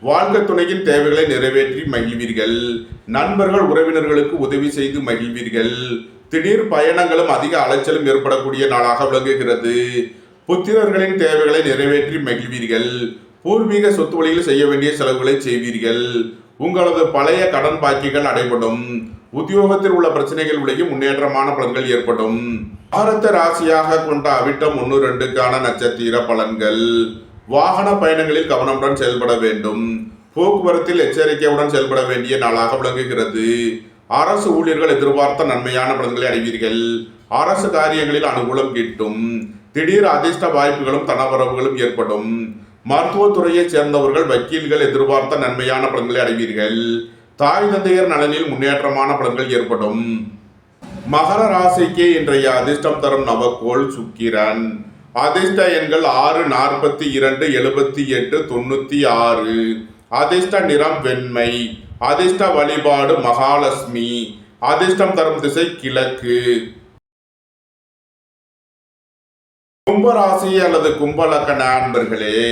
வாழ்க்கை துணையின் தேவைகளை நிறைவேற்றி மகிழ்வீர்கள். நண்பர்கள் உறவினர்களுக்கு உதவி செய்து மகிழ்வீர்கள். திடீர் பயணங்களும் அதிக அலைச்சலும் ஏற்படக்கூடிய நாளாக விளங்குகிறது. புத்திரர்களின் தேவைகளை நிறைவேற்றி மகிழ்வீர்கள். பூர்வீக சொத்து வழியில் செய்ய வேண்டிய செலவுகளை செய்வீர்கள். உங்களது பழைய கடன் பாக்கிகள் அடைபடும். உத்தியோகத்தில் உள்ள பிரச்சனைகள் விலகி முன்னேற்றமான பலன்கள் ஏற்படும். ஆரத்த ராசியாக கொண்ட அவிட்டம் 1-2க்கான நட்சத்திர பலன்கள். வாகன பயணங்களில் கவனமுடன் செயல்பட வேண்டும். போக்குவரத்தில் எச்சரிக்கையுடன் செயல்பட வேண்டிய நாளாக விளங்குகிறது. அரசு ஊழியர்கள் எதிர்பார்த்த நன்மையான பலன்களை அடைவீர்கள். அரசு காரியங்களில் அனுகூலம் கிட்டும். திடீர் அதிர்ஷ்ட வாய்ப்புகளும் தனவரவுகளும் ஏற்படும். மருத்துவத்துறையைச் சேர்ந்தவர்கள் வக்கீல்கள் எதிர்பார்த்த நன்மையான பலன்களை அடைவீர்கள். தாய் தந்தையர் நலனில் முன்னேற்றமான பலன்கள் ஏற்படும். மகர ராசிக்கு இன்றைய அதிர்ஷ்டம் தரும் நவக்கோள் சுக்கிரன். அதிர்ஷ்ட எண்கள் 6, 42, 78, 96. அதிர்ஷ்ட நிறம் வெண்மை. அதிர்ஷ்ட வழிபாடு மகாலட்சுமி. அதிர்ஷ்டம் தரும் திசை கிழக்கு. கும்பராசி அல்லது கும்பலக்கண அன்பர்களே,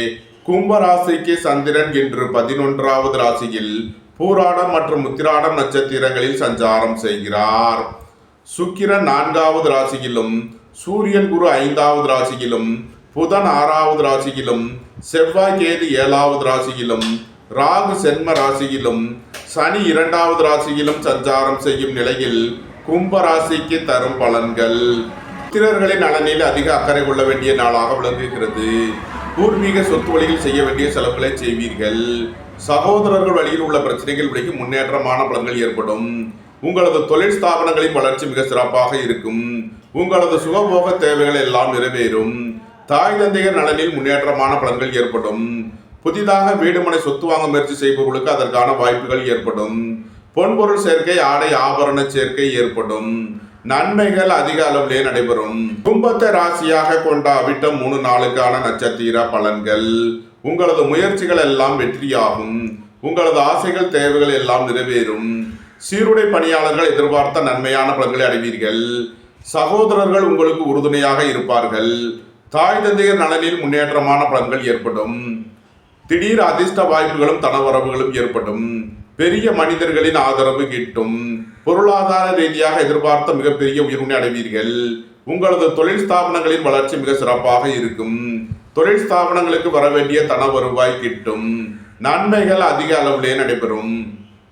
கும்பராசிக்கு சந்திரன் இன்று 11வது ராசியில் பூராடம் மற்றும் உத்திராடம் நட்சத்திரங்களில் சஞ்சாரம் செய்கிறார். சுக்கிரன் 4வது ராசியிலும், சூரியன் குரு 5வது ராசியிலும், புதன் 6வது ராசியிலும், செவ்வாய் கேது 7வது ராசியிலும், ராகு சென்ம ராசியிலும், சனி 2வது ராசியிலும் சஞ்சாரம் செய்யும் நிலையில் கும்பராசிக்கு தரும் பலன்கள். புத்திரர்களின் நலனில் அதிக அக்கறை கொள்ள வேண்டிய நாளாக விளங்குகிறது. பூர்வீக சொத்து வழியில் செய்ய வேண்டிய செலவுகளை செய்வீர்கள். சகோதரர்கள் வழியில் உள்ள பிரச்சனைகள் விலகி முன்னேற்றமான பலன்கள் ஏற்படும். உங்களது தொழில் ஸ்தாபனங்களின் வளர்ச்சி மிக சிறப்பாக இருக்கும். உங்களது சுகபோக தேவைகள் எல்லாம் நிறைவேறும். தாய் தந்தையர் நலனில் முன்னேற்றமான பலன்கள் ஏற்படும். புதிதாக வீடுமனை சொத்து வாங்க முயற்சி செய்பவர்களுக்கு அதற்கான வாய்ப்புகள் ஏற்படும். பொன்பொருள் சேர்க்கை, ஆடை ஆபரண சேர்க்கை ஏற்படும். நன்மைகள் அதிக அளவிலே நடைபெறும். கும்பத்தை ராசியாக கொண்ட அவிட்டம் 3-4க்கான நட்சத்திர பலன்கள். உங்களது முயற்சிகள் எல்லாம் வெற்றியாகும். உங்களது ஆசைகள் தேவைகள் எல்லாம் நிறைவேறும். சீருடை பணியாளர்கள் எதிர்பார்த்த நன்மையான பலன்களை அடைவீர்கள். சகோதரர்கள் உங்களுக்கு உறுதுணையாக இருப்பார்கள். தாய் தந்தையர் நலனில் முன்னேற்றமான பலன்கள் ஏற்படும். திடீர் அதிர்ஷ்ட வாய்ப்புகளும் தனவரவுகளும் ஏற்படும். பெரிய மனிதர்களின் ஆதரவு கிட்டும். பொருளாதார ரீதியாக எதிர்பார்த்த மிகப்பெரிய உயர்வினை அடைவீர்கள். உங்களது தொழில் ஸ்தாபனங்களின் வளர்ச்சி மிக சிறப்பாக இருக்கும். தொழில் ஸ்தாபனங்களுக்கு வர வேண்டிய தன வருவாய் கிட்டும். நன்மைகள் அதிக அளவிலே நடைபெறும்.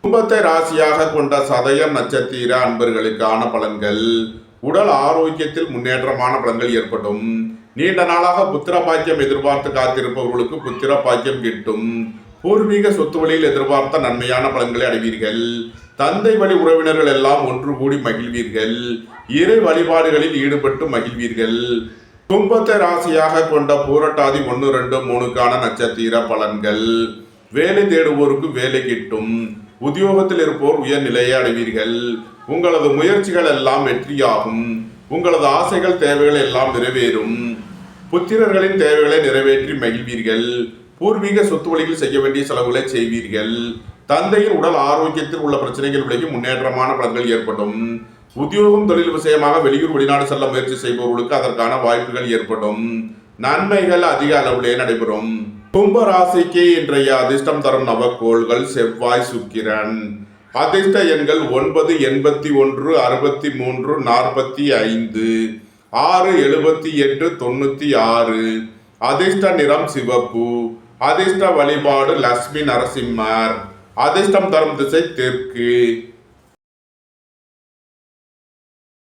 கும்பத்தை ராசியாக கொண்ட சதயம் நட்சத்திர அன்பர்களுக்கான பலன்கள். உடல் ஆரோக்கியத்தில் முன்னேற்றமான பலன்கள் ஏற்படும். நீண்ட நாளாக புத்திர பாக்கியம் எதிர்பார்த்து காத்திருப்பவர்களுக்கு புத்திர பாக்கியம் கிட்டும். பூர்வீக சொத்து வழியில் எதிர்பார்த்த நன்மையான பலன்களை அடைவீர்கள். தந்தை வழி உறவினர்கள் எல்லாம் ஒன்று கூடி மகிழ்வீர்கள். இறை வழிபாடுகளில் ஈடுபட்டு மகிழ்வீர்கள். கும்பத்தை ராசியாக கொண்ட பூரட்டாதி 1-2-3க்கான நட்சத்திர பலன்கள். வேலை தேடுவோருக்கு வேலை கிட்டும். உத்தியோகத்தில் இருப்போர் உயர்நிலையை அடைவீர்கள். உங்களது முயற்சிகள் எல்லாம் வெற்றியாகும். உங்களது ஆசைகள் தேவைகள் எல்லாம் நிறைவேறும். புத்திரர்களின் தேவைகளை நிறைவேற்றி மகிழ்வீர்கள். பூர்வீக சொத்து வழியில் செய்ய வேண்டிய செலவுகளை செய்வீர்கள். தந்தையின் உடல் ஆரோக்கியத்தில் உள்ள பிரச்சனைகள் விலகி முன்னேற்றமான பலன்கள் ஏற்படும். உத்தியோகம் தொழில் விஷயமாக வெளியூர் வெளிநாடு செல்ல முயற்சி செய்பவர்களுக்கு அதற்கான வாய்ப்புகள் ஏற்படும். நன்மைகள் அதிக அளவிலே நடைபெறும். கும்ப ராசிக்கு இன்றைய அதிர்ஷ்டம் தரும் நவக்கோள்கள் செவ்வாய் சுக்கிரன். அதிர்ஷ்ட எண்கள் 9, 81, 63, 45, 6, 78, 96. அதிர்ஷ்ட நிறம் சிவப்பு. அதிர்ஷ்ட வழிபாடு லட்சுமி நரசிம்மர். அதிர்ஷ்டம் தரும் திசை தெற்கு.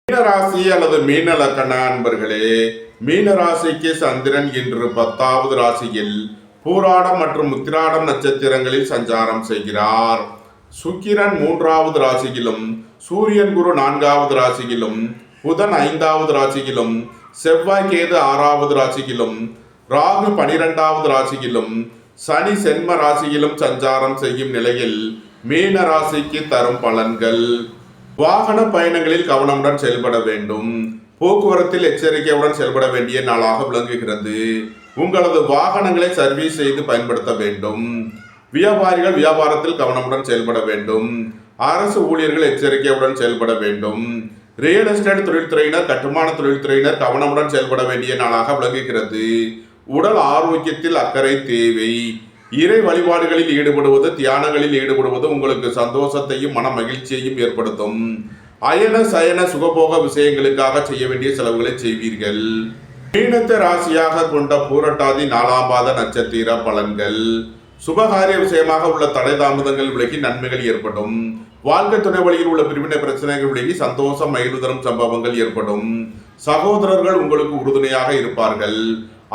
மீனராசி அல்லது மீன லக்கண அன்பர்களே, மீனராசிக்கு சந்திரன் இன்று 10வது ராசியில் பூராடம் மற்றும் உத்திராடம் நட்சத்திரங்களில் சஞ்சாரம் செய்கிறார். சுக்கிரன் 3வது ராசியிலும், சூரியன் குரு 4வது ராசியிலும், புதன் 5வது ராசியிலும், செவ்வாய் கேது 6வது ராசியிலும், ராகு 12வது ராசியிலும், சனி சென்ம ராசியிலும் சஞ்சாரம் செய்யும் நிலையில் மீன ராசிக்கு தரும் பலன்கள். வாகன பயணங்களில் கவனமுடன் செயல்பட வேண்டும். போக்குவரத்தில் எச்சரிக்கையுடன் செயல்பட வேண்டிய நாளாக விளங்குகிறது. உங்களது வாகனங்களை சர்வீஸ் செய்து பயன்படுத்த வேண்டும். வியாபாரிகள் வியாபாரத்தில் கவனமுடன் செயல்பட வேண்டும். அரசு ஊழியர்கள் எச்சரிக்கையுடன் செயல்பட வேண்டும். ரியல் எஸ்டேட் தொழில்துறையினர், கட்டுமான தொழில்துறையினர் கவனமுடன் செயல்பட வேண்டிய நாளாக விளங்குகிறது. உடல் ஆரோக்கியத்தில் அக்கறை தேவை. இறை வழிபாடுகளில் ஈடுபடுவது, தியானங்களில் ஈடுபடுவது உங்களுக்கு சந்தோஷத்தையும் மன மகிழ்ச்சியையும் ஏற்படுத்தும். அயன சயன சுகபோக விஷயங்களுக்காக செய்ய வேண்டிய செலவுகளை செய்வீர்கள். மீனத்தை ராசியாக கொண்ட பூரட்டாதி 4ஆம் பாத நட்சத்திர பலன்கள். சுபகாரிய விஷயமாக உள்ள தடை தாமதங்கள் விலகி நன்மைகள் ஏற்படும். வாழ்க்கை துணை வழியில் உள்ள பிரிவினை பிரச்சனைகள் விலகி சந்தோஷம் மகிழ்வு தரும் சம்பவங்கள் ஏற்படும். சகோதரர்கள் உங்களுக்கு உறுதுணையாக இருப்பார்கள்.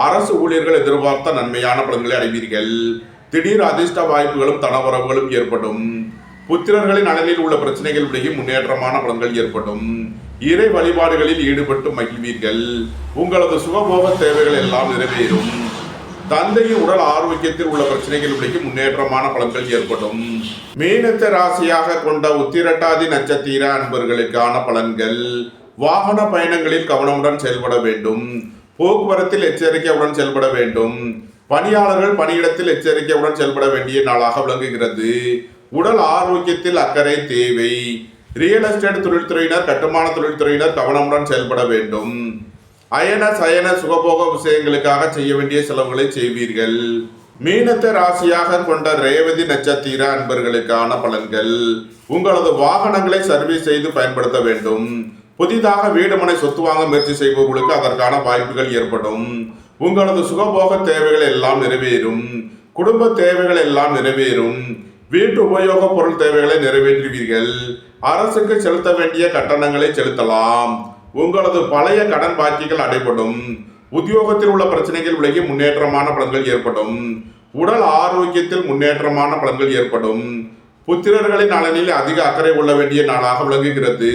அரசு ஊழியர்கள் எதிர்பார்த்த நன்மையான பலன்களை அடைவீர்கள். திடீர் அதிர்ஷ்ட வாய்ப்புகளும் தனவரவுகளும் ஏற்படும். புத்திரர்களின் நலனில் உள்ள பிரச்சனைகள் விலகி முன்னேற்றமான பலன்கள் ஏற்படும். இறை வழிபாடுகளில் ஈடுபட்டு மகிழ்வீர்கள். உங்களது சுகபோக தேவைகள் எல்லாம் நிறைவேறும். தந்தையின் உடல் ஆரோக்கியத்தில் உள்ள பிரச்சனைகள் விலகி முன்னேற்றமான பலன்கள் ஏற்படும். மீனத்தை ராசியாக கொண்ட உத்திரட்டாதி நட்சத்திர அன்பர்களுக்கான பலன்கள். வாகன பயணங்களில் கவனமுடன் செயல்பட வேண்டும். போக்குவரத்தில் எச்சரிக்கையுடன் செயல்பட வேண்டும். பணியாளர்கள் பணியிடத்தில் எச்சரிக்கையுடன் செயல்பட வேண்டிய நாளாக விளங்குகிறது. உடல் ஆரோக்கியத்தில் அக்கறை தேவை. ரியல் எஸ்டேட் தொழில்துறையினர், கட்டுமான தொழில்துறையினர் கவனமுடன் செயல்பட வேண்டும். அயன சயன சுகபோக விஷயங்களுக்காக செய்ய வேண்டிய செலவுகளை செய்வீர்கள். மீனத்தை ராசியாக கொண்ட ரேவதி நட்சத்திர அன்பர்களுக்கான பலன்கள். உங்களது வாகனங்களை சர்வீஸ் செய்து பயன்படுத்த வேண்டும். புதிதாக வீடு மனை சொத்து வாங்க முயற்சி செய்பவர்களுக்கு அதற்கான வாய்ப்புகள் ஏற்படும். உங்களது சுகபோக தேவைகள் எல்லாம் நிறைவேறும். குடும்ப தேவைகள் எல்லாம் நிறைவேறும். வீட்டு உபயோக பொருள் தேவைகளை நிறைவேற்றுவீர்கள். அரசுக்கு செலுத்த வேண்டிய கட்டணங்களை செலுத்தலாம். உங்களது பழைய கடன் பாக்கிகள் அடைபடும். உத்தியோகத்தில் உள்ள பிரச்சனைகள் விலகி முன்னேற்றமான பலன்கள் ஏற்படும். உடல் ஆரோக்கியத்தில் முன்னேற்றமான பலன்கள் ஏற்படும். புத்திரர்களின் நலனில் அதிக அக்கறை கொள்ள வேண்டிய நாளாக விளங்குகிறது.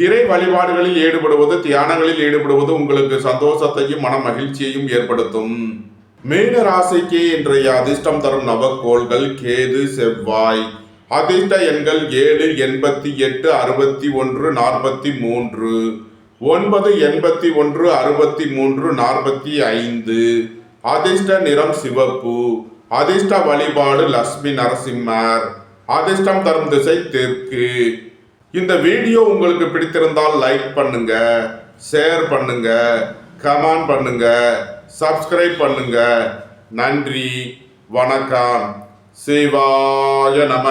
இறை வழிபாடுகளில் ஈடுபடுவது, தியானங்களில் ஈடுபடுவது உங்களுக்கு சந்தோஷத்தையும் மன மகிழ்ச்சியையும் ஏற்படுத்தும். மீன ராசிக்கு இன்றைய அதிர்ஷ்டம் தரும் நவக்கோள்கள் கேது, செவ்வாய். அதிர்ஷ்ட எண்கள் 7, 88, 61, 43, 9, 81, 63, 45. அதிர்ஷ்ட நிறம் சிவப்பு. அதிர்ஷ்ட வழிபாடு லட்சுமி நரசிம்மர். அதிர்ஷ்டம் தரும் திசை தெற்கு. இந்த வீடியோ உங்களுக்கு பிடித்திருந்தால் லைக் பண்ணுங்க, ஷேர் பண்ணுங்க, கமெண்ட் பண்ணுங்க, சப்ஸ்கிரைப் பண்ணுங்க. நன்றி, வணக்கம். சிவாய நம.